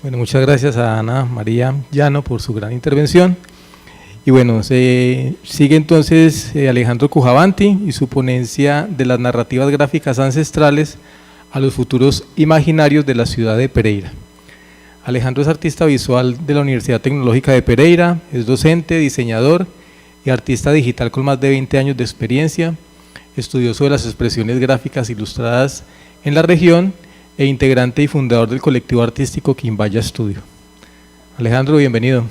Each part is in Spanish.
Bueno, muchas gracias a Ana María Llano por su gran intervención. Y bueno, sigue entonces Alejandro Cujavanti y su ponencia de las narrativas gráficas ancestrales a los futuros imaginarios de la ciudad de Pereira. Alejandro es artista visual de la Universidad Tecnológica de Pereira, es docente, diseñador y artista digital con más de 20 años de experiencia, estudioso de las expresiones gráficas ilustradas en la región e integrante y fundador del colectivo artístico Quimbaya Studio. Alejandro, bienvenido.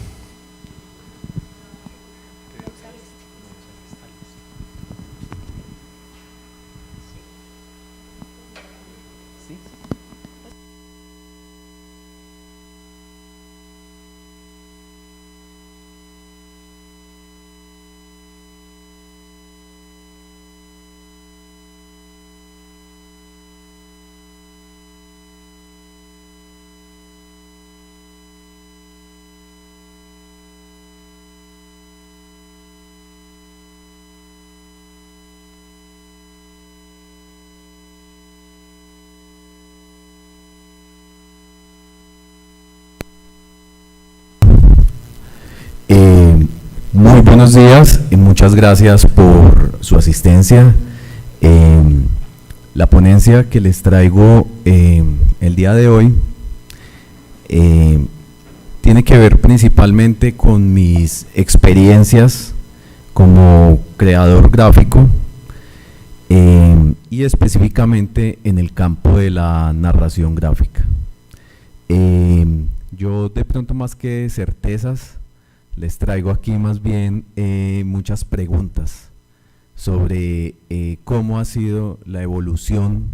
Muy buenos días y muchas gracias por su asistencia. La ponencia que les traigo el día de hoy tiene que ver principalmente con mis experiencias como creador gráfico y específicamente en el campo de la narración gráfica. Yo de pronto, más que certezas, les traigo aquí más bien muchas preguntas sobre cómo ha sido la evolución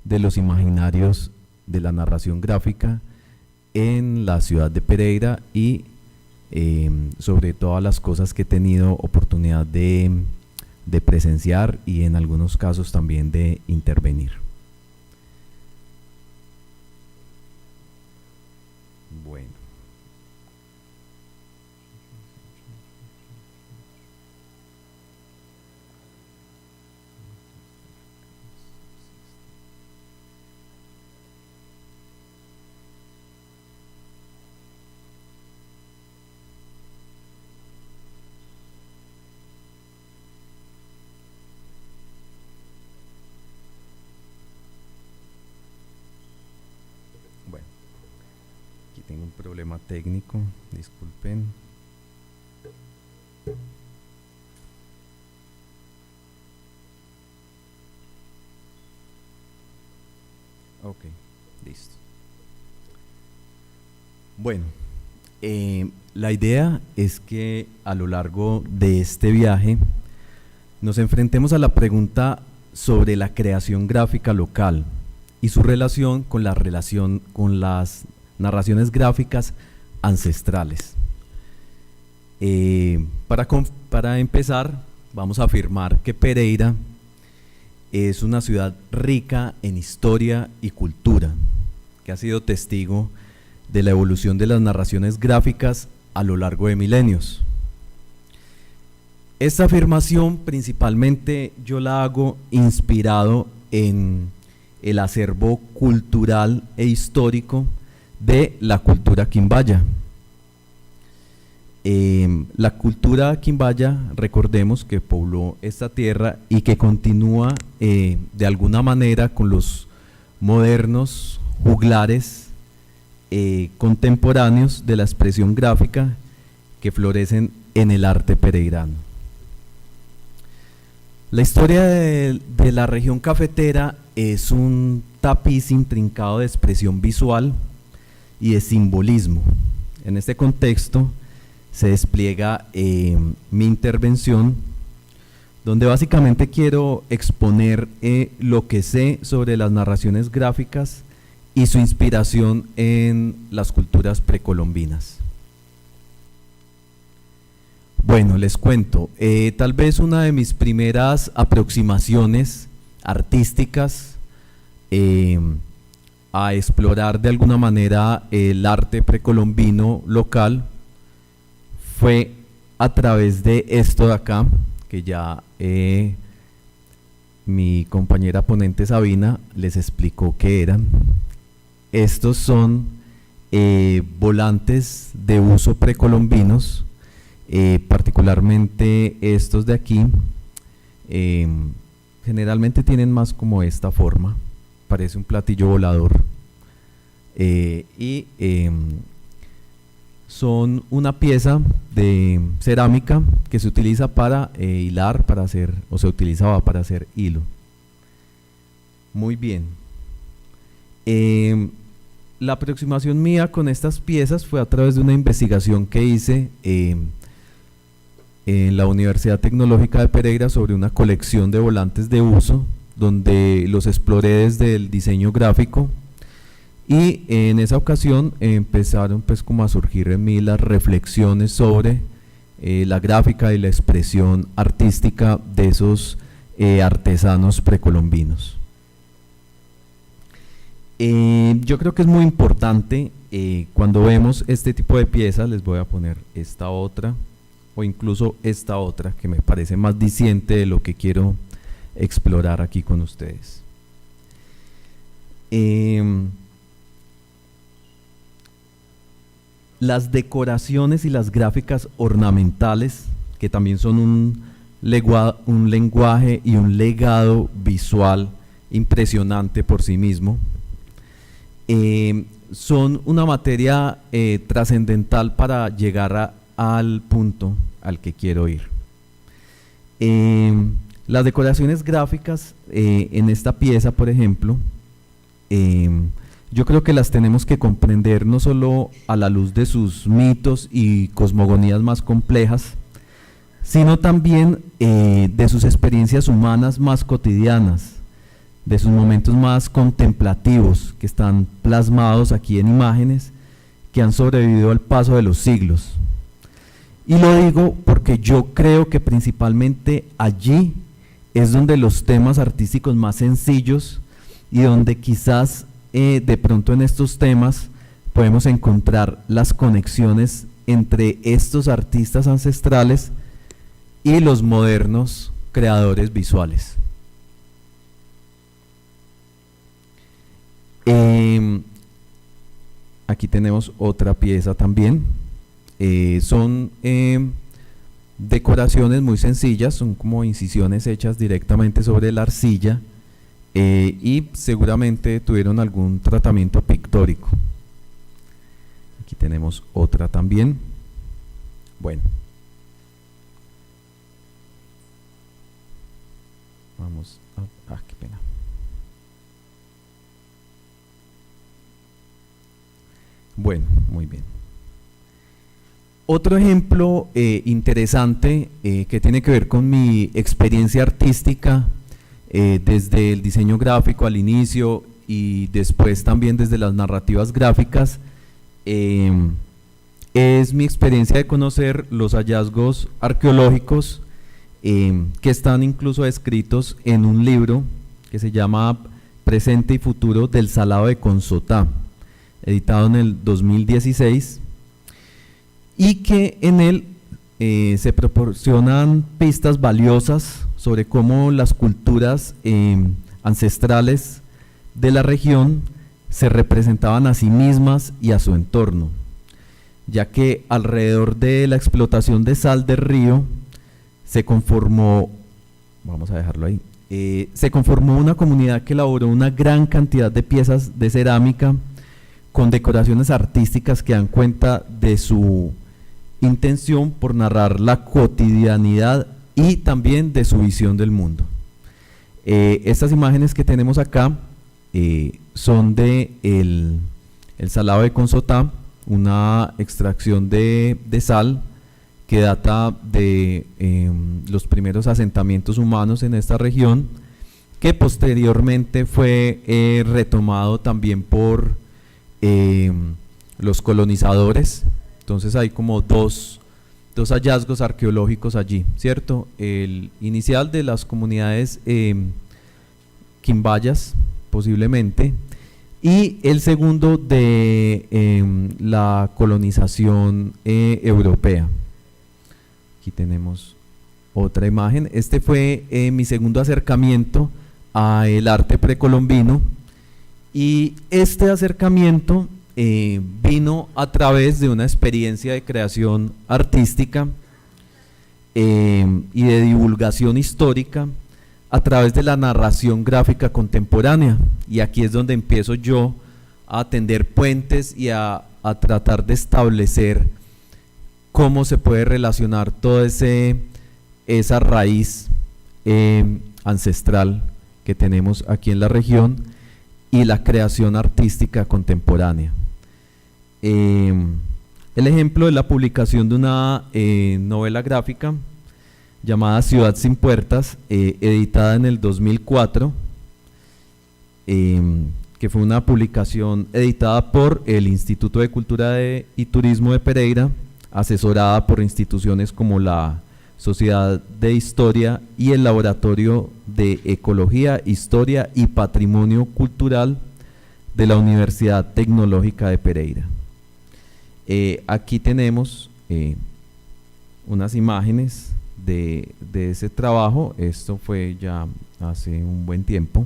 de los imaginarios de la narración gráfica en la ciudad de Pereira y sobre todas las cosas que he tenido oportunidad de presenciar y en algunos casos también de intervenir. Bueno. Tengo un problema técnico, disculpen. Ok, listo. Bueno, la idea es que a lo largo de este viaje nos enfrentemos a la pregunta sobre la creación gráfica local y su relación con las narraciones gráficas ancestrales. Para empezar, vamos a afirmar que Pereira es una ciudad rica en historia y cultura, que ha sido testigo de la evolución de las narraciones gráficas a lo largo de milenios. Esta afirmación principalmente yo la hago inspirado en el acervo cultural e histórico de la cultura quimbaya. La cultura quimbaya, recordemos que pobló esta tierra y que continúa de alguna manera con los modernos juglares contemporáneos de la expresión gráfica que florecen en el arte pereirano. La historia de la región cafetera es un tapiz intrincado de expresión visual y de simbolismo. En este contexto se despliega mi intervención, donde básicamente quiero exponer lo que sé sobre las narraciones gráficas y su inspiración en las culturas precolombinas. Bueno, les cuento, tal vez una de mis primeras aproximaciones artísticas a explorar de alguna manera el arte precolombino local fue a través de esto de acá, que ya mi compañera ponente Sabina les explicó qué eran. Estos son volantes de uso precolombinos, particularmente estos de aquí. Generalmente tienen más como esta forma, parece un platillo volador, y son una pieza de cerámica que se utiliza para hilar, para hacer, o se utilizaba para hacer hilo. Muy bien. La aproximación mía con estas piezas fue a través de una investigación que hice en la Universidad Tecnológica de Pereira sobre una colección de volantes de uso, donde los exploré desde el diseño gráfico, y en esa ocasión empezaron pues como a surgir en mí las reflexiones sobre la gráfica y la expresión artística de esos artesanos precolombinos. Yo creo que es muy importante cuando vemos este tipo de piezas. Les voy a poner esta otra, o incluso esta otra, que me parece más diciente de lo que quiero explorar aquí con ustedes. Las decoraciones y las gráficas ornamentales, que también son un lenguaje y un legado visual impresionante por sí mismo, son una materia trascendental para llegar al punto al que quiero ir. Las decoraciones gráficas en esta pieza, por ejemplo, yo creo que las tenemos que comprender no solo a la luz de sus mitos y cosmogonías más complejas, sino también de sus experiencias humanas más cotidianas, de sus momentos más contemplativos, que están plasmados aquí en imágenes que han sobrevivido al paso de los siglos. Y lo digo porque yo creo que principalmente allí es donde los temas artísticos más sencillos, y donde quizás de pronto en estos temas podemos encontrar las conexiones entre estos artistas ancestrales y los modernos creadores visuales. Aquí tenemos otra pieza también. Son decoraciones muy sencillas, son como incisiones hechas directamente sobre la arcilla, y seguramente tuvieron algún tratamiento pictórico. Aquí tenemos otra también. Bueno, vamos a... qué pena. Bueno, muy bien. Otro ejemplo interesante que tiene que ver con mi experiencia artística, desde el diseño gráfico al inicio y después también desde las narrativas gráficas, es mi experiencia de conocer los hallazgos arqueológicos que están incluso escritos en un libro que se llama Presente y Futuro del Salado de Consotá, editado en el 2016, y que en él se proporcionan pistas valiosas sobre cómo las culturas ancestrales de la región se representaban a sí mismas y a su entorno, ya que alrededor de la explotación de sal del río se conformó, vamos a dejarlo ahí, se conformó una comunidad que elaboró una gran cantidad de piezas de cerámica con decoraciones artísticas que dan cuenta de su intención por narrar la cotidianidad y también de su visión del mundo. Estas imágenes que tenemos acá son de el Salado de Consotá, una extracción de sal que data de los primeros asentamientos humanos en esta región, que posteriormente fue retomado también por los colonizadores. Entonces hay como dos hallazgos arqueológicos allí, ¿cierto? El inicial de las comunidades quimbayas, posiblemente, y el segundo de la colonización europea. Aquí tenemos otra imagen. Este fue mi segundo acercamiento al arte precolombino, y este acercamiento vino a través de una experiencia de creación artística y de divulgación histórica a través de la narración gráfica contemporánea. Y aquí es donde empiezo yo a tender puentes y a tratar de establecer cómo se puede relacionar toda esa raíz ancestral que tenemos aquí en la región y la creación artística contemporánea. El ejemplo de la publicación de una novela gráfica llamada Ciudad sin Puertas, editada en el 2004, que fue una publicación editada por el Instituto de Cultura y Turismo de Pereira, asesorada por instituciones como la Sociedad de Historia y el Laboratorio de Ecología, Historia y Patrimonio Cultural de la Universidad Tecnológica de Pereira. Aquí tenemos unas imágenes de ese trabajo. Esto fue ya hace un buen tiempo.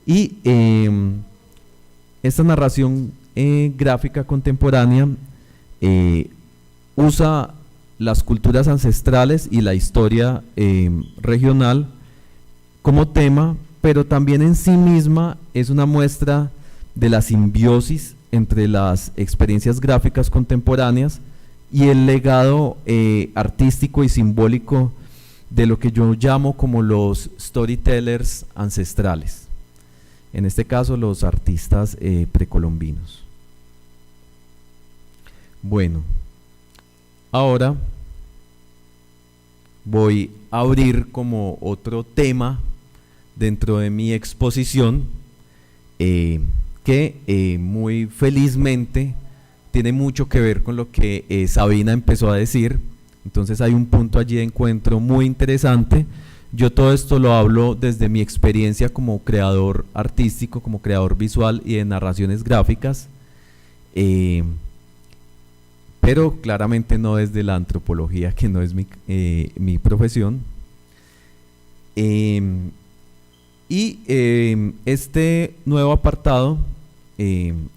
Y esta narración gráfica contemporánea usa las culturas ancestrales y la historia regional como tema, pero también en sí misma es una muestra de la simbiosis entre las experiencias gráficas contemporáneas y el legado artístico y simbólico de lo que yo llamo como los storytellers ancestrales, en este caso los artistas precolombinos. Bueno, ahora voy a abrir como otro tema dentro de mi exposición que muy felizmente tiene mucho que ver con lo que Sabina empezó a decir. Entonces hay un punto allí de encuentro muy interesante. Yo todo esto lo hablo desde mi experiencia como creador artístico, como creador visual y de narraciones gráficas, pero claramente no desde la antropología, que no es mi profesión. Este nuevo apartado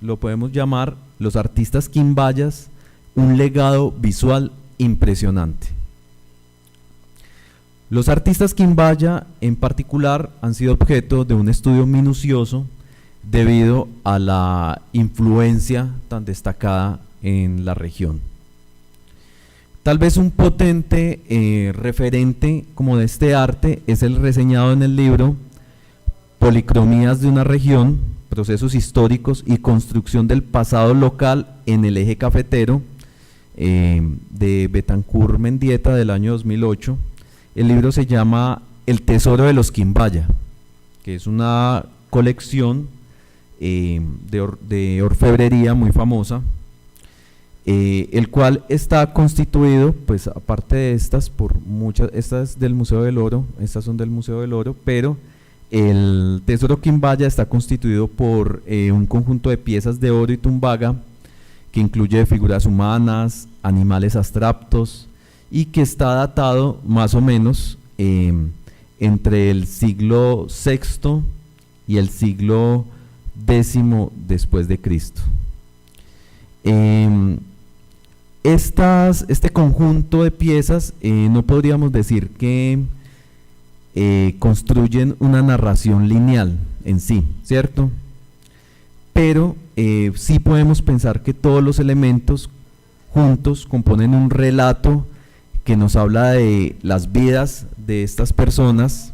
lo podemos llamar Los artistas quimbayas, un legado visual impresionante. Los artistas quimbaya en particular han sido objeto de un estudio minucioso debido a la influencia tan destacada en la región. Tal vez un potente referente como de este arte es el reseñado en el libro Policromías de una región, procesos históricos y construcción del pasado local en el eje cafetero, de Betancourt Mendieta, del año 2008. El libro se llama El tesoro de los quimbaya, que es una colección de orfebrería muy famosa, el cual está constituido, pues aparte de estas, por muchas, estas del Museo del Oro, estas son del Museo del Oro, pero el tesoro quimbaya está constituido por un conjunto de piezas de oro y tumbaga que incluye figuras humanas, animales abstractos, y que está datado más o menos entre el siglo VI y el siglo X después de Cristo. Este conjunto de piezas no podríamos decir que construyen una narración lineal en sí, ¿cierto? Pero sí podemos pensar que todos los elementos juntos componen un relato que nos habla de las vidas de estas personas,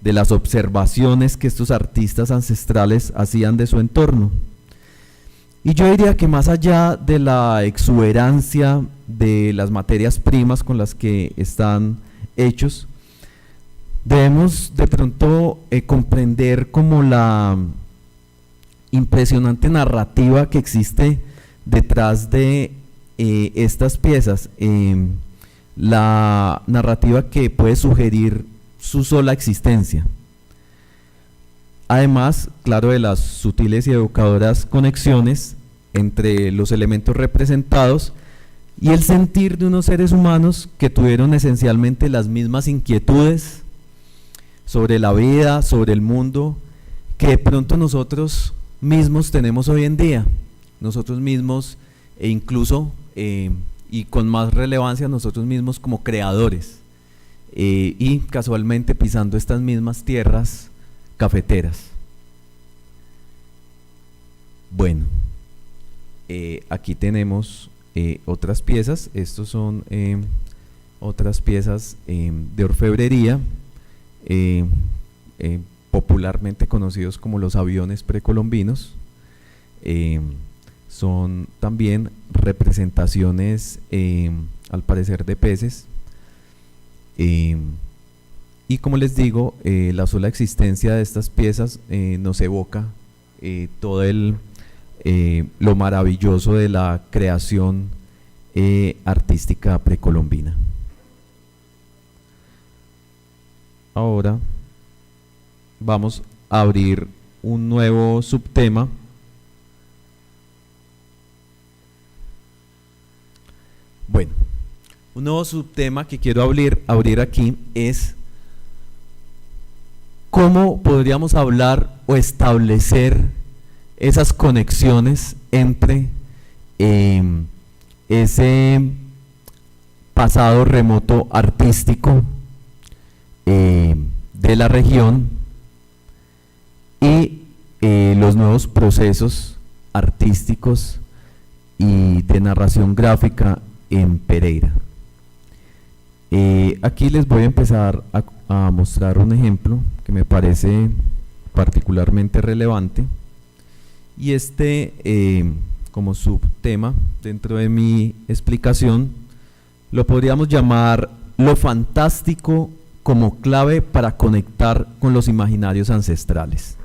de las observaciones que estos artistas ancestrales hacían de su entorno. Y yo diría que más allá de la exuberancia de las materias primas con las que están hechos, debemos de pronto comprender como la impresionante narrativa que existe detrás de estas piezas, la narrativa que puede sugerir su sola existencia. Además, claro, de las sutiles y evocadoras conexiones entre los elementos representados y el sentir de unos seres humanos que tuvieron esencialmente las mismas inquietudes sobre la vida, sobre el mundo, que de pronto nosotros mismos tenemos hoy en día, nosotros mismos e incluso, y con más relevancia, nosotros mismos como creadores, y casualmente pisando estas mismas tierras cafeteras. Bueno, aquí tenemos otras piezas. Estos son otras piezas de orfebrería, popularmente conocidos como los aviones precolombinos. Son también representaciones, al parecer, de peces. Y como les digo, la sola existencia de estas piezas nos evoca todo lo maravilloso de la creación artística precolombina. Ahora vamos a abrir un nuevo subtema. Bueno, un nuevo subtema que quiero abrir aquí es cómo podríamos hablar o establecer esas conexiones entre ese pasado remoto artístico de la región y los nuevos procesos artísticos y de narración gráfica en Pereira. Aquí les voy a empezar a mostrar un ejemplo que me parece particularmente relevante, y como subtema dentro de mi explicación lo podríamos llamar lo fantástico como clave para conectar con los imaginarios ancestrales.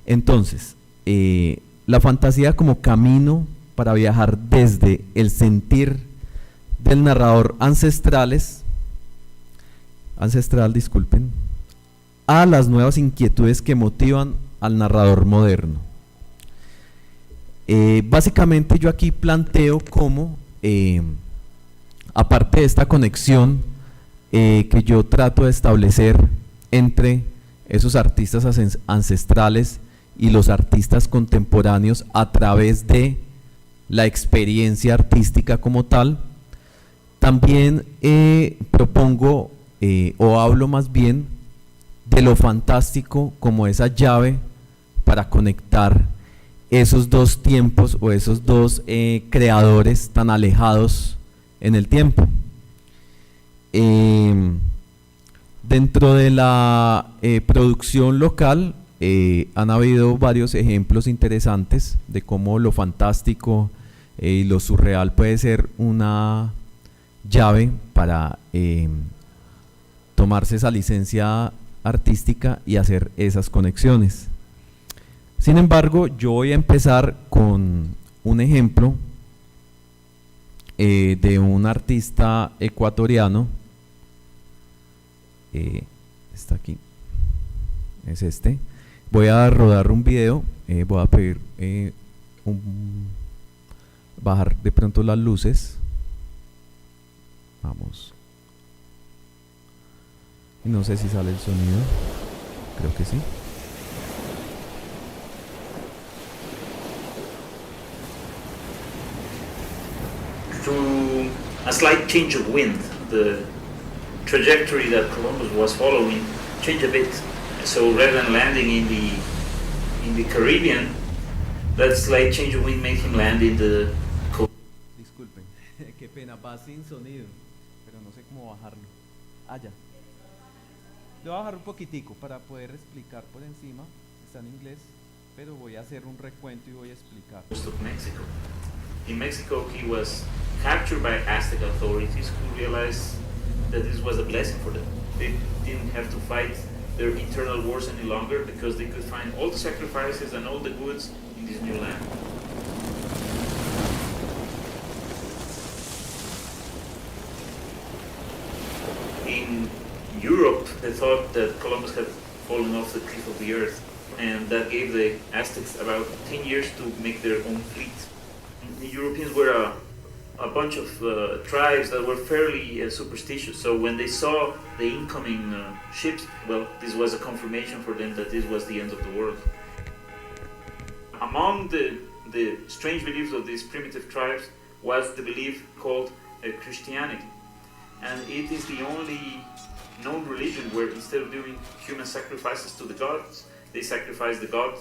Entonces, la fantasía como camino para viajar desde el sentir del narrador ancestral, a las nuevas inquietudes que motivan al narrador moderno. Básicamente yo aquí planteo cómo, aparte de esta conexión que yo trato de establecer entre esos artistas ancestrales y los artistas contemporáneos a través de la experiencia artística como tal, también propongo o hablo más bien de lo fantástico como esa llave para conectar esos dos tiempos o esos dos creadores tan alejados en el tiempo. Dentro de la producción local han habido varios ejemplos interesantes de cómo lo fantástico y lo surreal puede ser una llave para tomarse esa licencia artística y hacer esas conexiones. Sin embargo, yo voy a empezar con un ejemplo de un artista ecuatoriano. Está aquí, es este. Voy a rodar un video, voy a pedir bajar de pronto las luces. Vamos. Y no sé si sale el sonido, creo que sí. Through a slight change of wind, the trajectory that Columbus was following changed a bit. So rather than landing in the Caribbean, that slight change of wind made him land in the coast. Disculpen, qué pena, va sin sonido, pero no sé cómo bajarlo. Ah, ya. Le voy a bajar un poquitico para poder explicar por encima. Está en inglés, pero voy a hacer un recuento y voy a explicar. Coast of Mexico. In Mexico, he was captured by Aztec authorities who realized that this was a blessing for them. They didn't have to fight their internal wars any longer because they could find all the sacrifices and all the goods in this new land. In Europe, they thought that Columbus had fallen off the cliff of the earth, and that gave the Aztecs about 10 years to make their own fleet. The Europeans were a bunch of tribes that were fairly superstitious, so when they saw the incoming ships, well, this was a confirmation for them that this was the end of the world. Among the the strange beliefs of these primitive tribes was the belief called Christianity. And it is the only known religion where instead of doing human sacrifices to the gods, they sacrifice the gods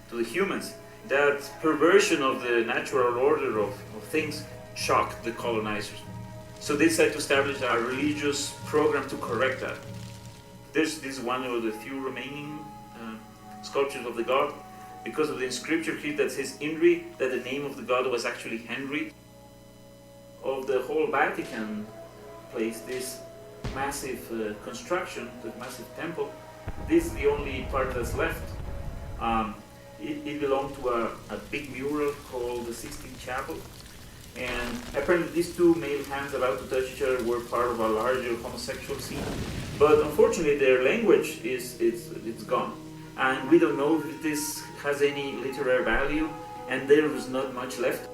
to the humans. That perversion of the natural order of things shocked the colonizers. So they decided to establish a religious program to correct that. This is one of the few remaining sculptures of the god, because of the inscription here that says Inri, that the name of the god was actually Henry. Of the whole Vatican place, this massive construction, the massive temple, this is the only part that's left. It belonged to a big mural called the Sistine Chapel, and apparently these two male hands about to touch each other were part of a larger homosexual scene. But unfortunately their language it's gone, and we don't know if this has any literary value, and there was not much left.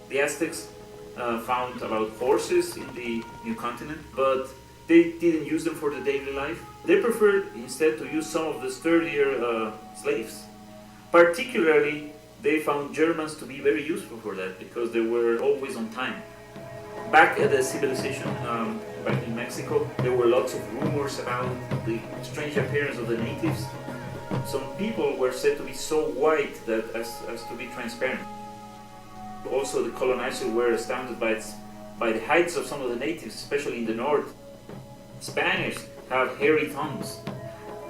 The Aztecs found about horses in the New Continent, but they didn't use them for the daily life. They preferred instead to use some of the sturdier slaves. Particularly, they found Germans to be very useful for that because they were always on time. Back at the civilization, back in Mexico, there were lots of rumors about the strange appearance of the natives. Some people were said to be so white that as to be transparent. Also, the colonizers were astounded by the heights of some of the natives, especially in the north. Spanish have hairy thumbs.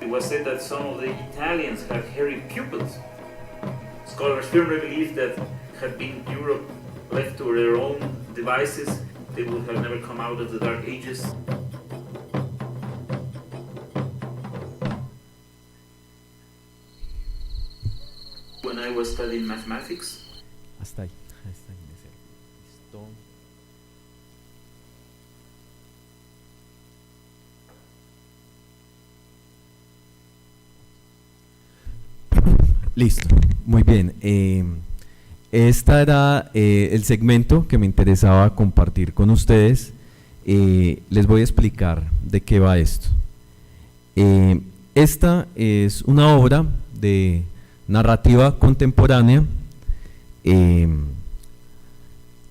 It was said that some of the Italians have hairy pupils. Scholars firmly believe that had been Europe left to their own devices, they would have never come out of the Dark Ages. When I was studying mathematics, Hasta ahí, listo. Listo, muy bien. Este era el segmento que me interesaba compartir con ustedes. Les voy a explicar de qué va esto. Esta es una obra de narrativa contemporánea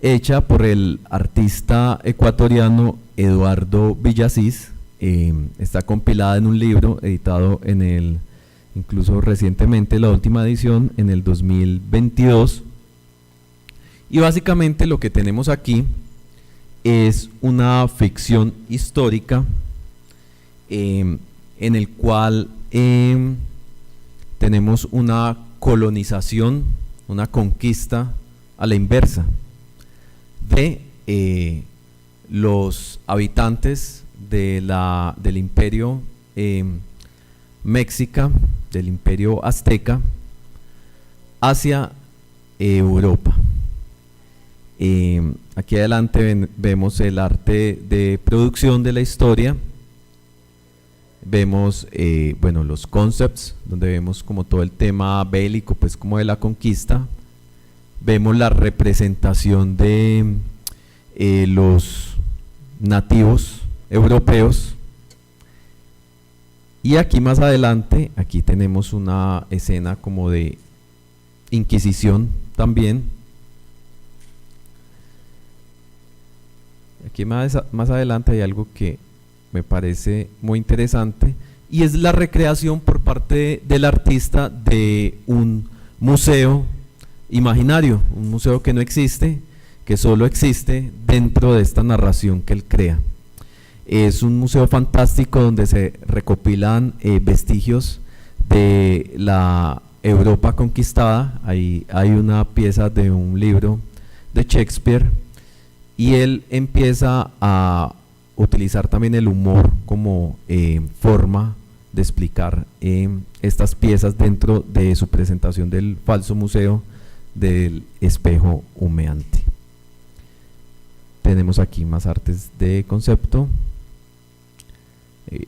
hecha por el artista ecuatoriano Eduardo Villasís. Está compilada en un libro editado incluso recientemente, la última edición en el 2022, y básicamente lo que tenemos aquí es una ficción histórica en el cual tenemos una colonización, una conquista a la inversa de los habitantes del imperio México, del imperio azteca, hacia Europa. Aquí adelante vemos el arte de producción de la historia. Vemos bueno, los concepts, donde vemos como todo el tema bélico, pues como de la conquista. Vemos la representación de los nativos europeos. Y aquí más adelante, aquí tenemos una escena como de Inquisición también. Aquí más adelante hay algo que me parece muy interesante, y es la recreación por parte del artista de un museo imaginario, un museo que no existe, que solo existe dentro de esta narración que él crea. Es un museo fantástico donde se recopilan vestigios de la Europa conquistada. Ahí hay una pieza de un libro de Shakespeare, y él empieza a utilizar también el humor como forma de explicar estas piezas dentro de su presentación del falso museo del espejo humeante. Tenemos aquí más artes de concepto.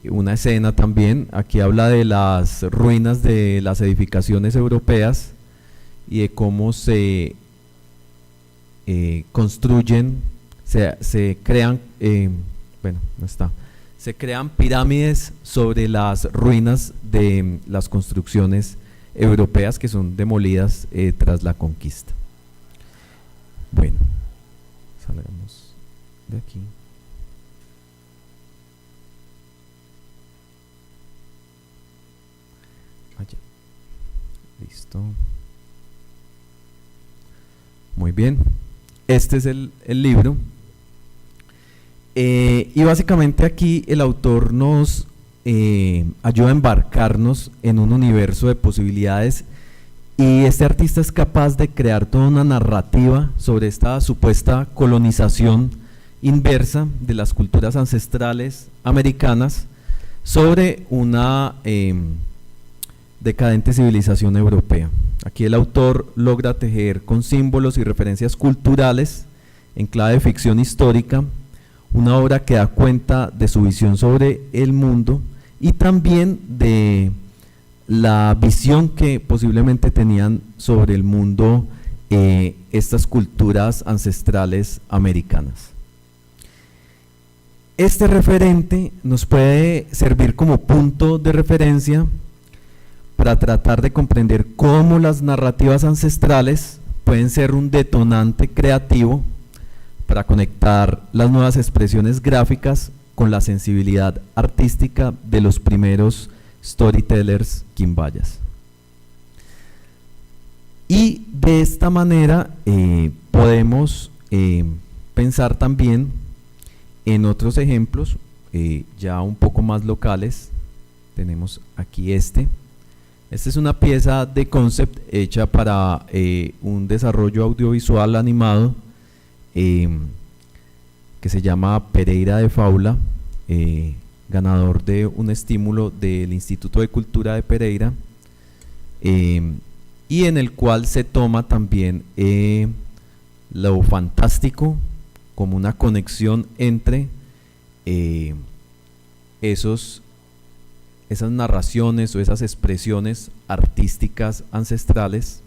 Una escena también, aquí habla de las ruinas de las edificaciones europeas y de cómo se construyen, se crean, bueno, no está, se crean pirámides sobre las ruinas de las construcciones europeas que son demolidas tras la conquista. Bueno, salgamos de aquí. Allá. Listo. Muy bien. Este es el libro. Y básicamente aquí el autor nos ayuda a embarcarnos en un universo de posibilidades, y este artista es capaz de crear toda una narrativa sobre esta supuesta colonización inversa de las culturas ancestrales americanas sobre una decadente civilización europea. Aquí el autor logra tejer con símbolos y referencias culturales en clave de ficción histórica una obra que da cuenta de su visión sobre el mundo y también de la visión que posiblemente tenían sobre el mundo estas culturas ancestrales americanas. Este referente nos puede servir como punto de referencia para tratar de comprender cómo las narrativas ancestrales pueden ser un detonante creativo para conectar las nuevas expresiones gráficas con la sensibilidad artística de los primeros storytellers quimbayas. Y de esta manera podemos pensar también en otros ejemplos ya un poco más locales. Tenemos aquí esta es una pieza de concept hecha para un desarrollo audiovisual animado que se llama Pereira de Faula, ganador de un estímulo del Instituto de Cultura de Pereira, y en el cual se toma también lo fantástico como una conexión entre esas narraciones o esas expresiones artísticas ancestrales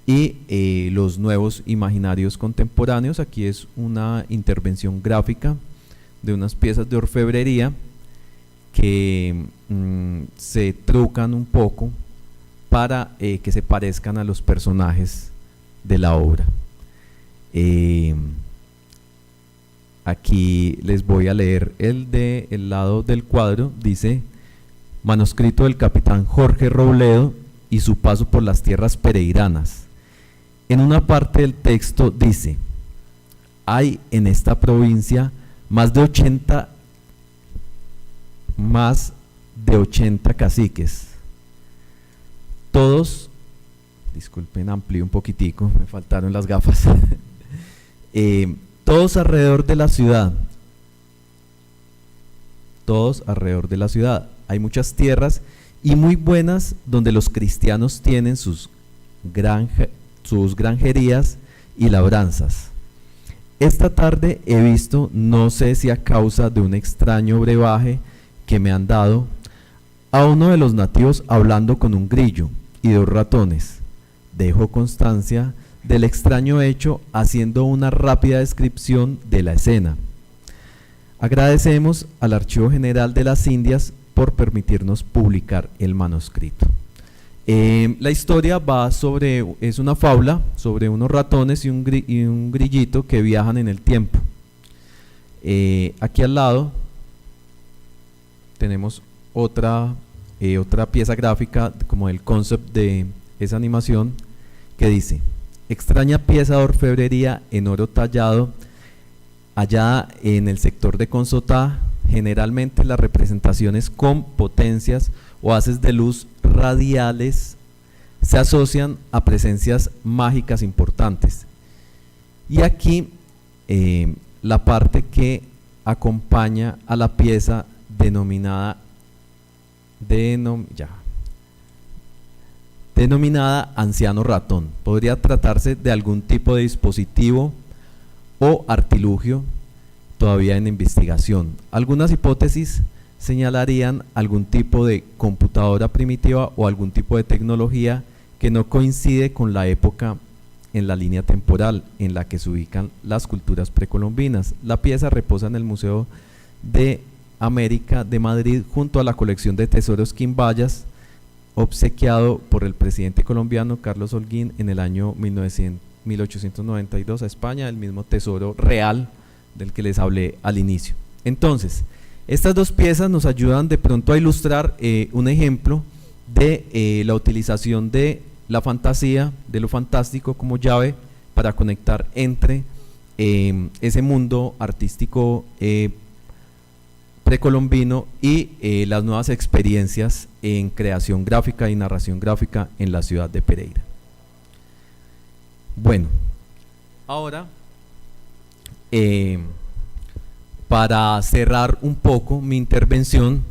y los nuevos imaginarios contemporáneos. Aquí es una intervención gráfica de unas piezas de orfebrería que se trucan un poco para que se parezcan a los personajes de la obra. Aquí les voy a leer el lado del cuadro. Dice: manuscrito del capitán Jorge Robledo y su paso por las tierras pereiranas. En una parte del texto dice: hay en esta provincia más de 80 caciques, todos, disculpen, amplío un poquitico, me faltaron las gafas, todos alrededor de la ciudad, hay muchas tierras y muy buenas donde los cristianos tienen sus granjerías y labranzas. Esta tarde he visto, no sé si a causa de un extraño brebaje que me han dado, a uno de los nativos hablando con un grillo y 2 ratones. Dejo constancia del extraño hecho haciendo una rápida descripción de la escena. Agradecemos al Archivo General de las Indias por permitirnos publicar el manuscrito. La historia es una fábula sobre unos ratones y un grillito que viajan en el tiempo. Aquí al lado tenemos otra pieza gráfica como el concept de esa animación que dice: extraña pieza de orfebrería en oro tallado hallada en el sector de Consotá. Generalmente las representaciones con potencias o haces de luz radiales se asocian a presencias mágicas importantes. Y aquí la parte que acompaña a la pieza denominada anciano ratón. Podría tratarse de algún tipo de dispositivo o artilugio todavía en investigación. Algunas hipótesis señalarían algún tipo de computadora primitiva o algún tipo de tecnología que no coincide con la época en la línea temporal en la que se ubican las culturas precolombinas. La pieza reposa en el Museo de América de Madrid junto a la colección de tesoros quimbayas obsequiado por el presidente colombiano Carlos Holguín en el año 1892 a España, el mismo tesoro real del que les hablé al inicio. Entonces, estas dos piezas nos ayudan de pronto a ilustrar un ejemplo de la utilización de la fantasía, de lo fantástico como llave para conectar entre ese mundo artístico precolombino y las nuevas experiencias en creación gráfica y narración gráfica en la ciudad de Pereira. Bueno, ahora para cerrar un poco mi intervención,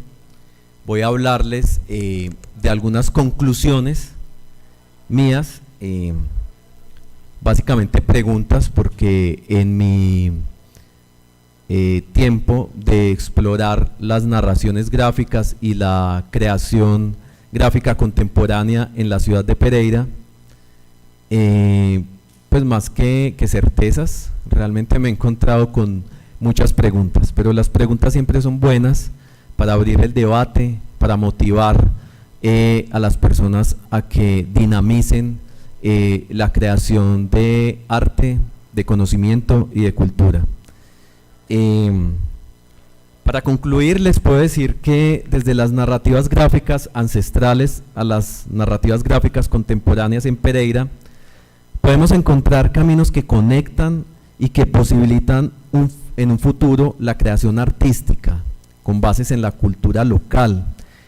voy a hablarles de algunas conclusiones mías, básicamente preguntas, porque en mi tiempo de explorar las narraciones gráficas y la creación gráfica contemporánea en la ciudad de Pereira, pues más que certezas, realmente me he encontrado con muchas preguntas, pero las preguntas siempre son buenas para abrir el debate, para motivar a las personas a que dinamicen la creación de arte, de conocimiento y de cultura. Para concluir, les puedo decir que desde las narrativas gráficas ancestrales a las narrativas gráficas contemporáneas en Pereira, podemos encontrar caminos que conectan y que posibilitan en un futuro la creación artística con bases en la cultura local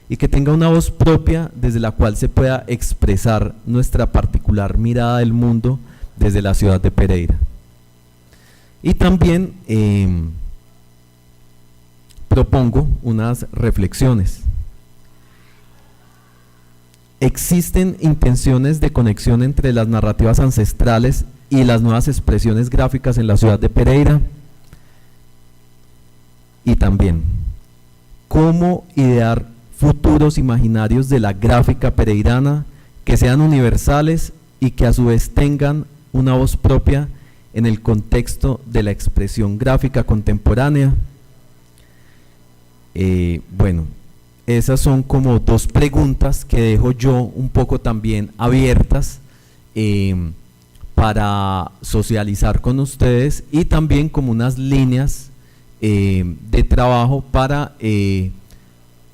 y que tenga una voz propia desde la cual se pueda expresar nuestra particular mirada del mundo desde la ciudad de Pereira. Y también propongo unas reflexiones. ¿Existen intenciones de conexión entre las narrativas ancestrales y las nuevas expresiones gráficas en la ciudad de Pereira? Y también, ¿cómo idear futuros imaginarios de la gráfica pereirana que sean universales y que a su vez tengan una voz propia en el contexto de la expresión gráfica contemporánea? Bueno, esas son como dos preguntas que dejo yo un poco también abiertas para socializar con ustedes y también como unas líneas de trabajo para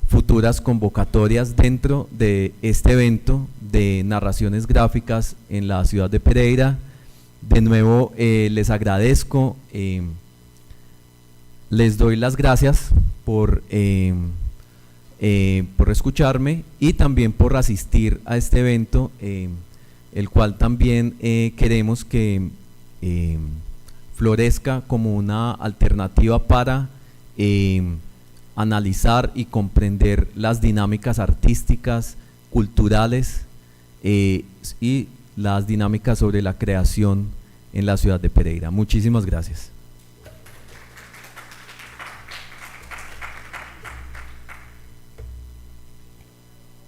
futuras convocatorias dentro de este evento de narraciones gráficas en la ciudad de Pereira. De nuevo les agradezco, les doy las gracias por escucharme y también por asistir a este evento, el cual también queremos que florezca como una alternativa para analizar y comprender las dinámicas artísticas, culturales y las dinámicas sobre la creación en la ciudad de Pereira. Muchísimas gracias.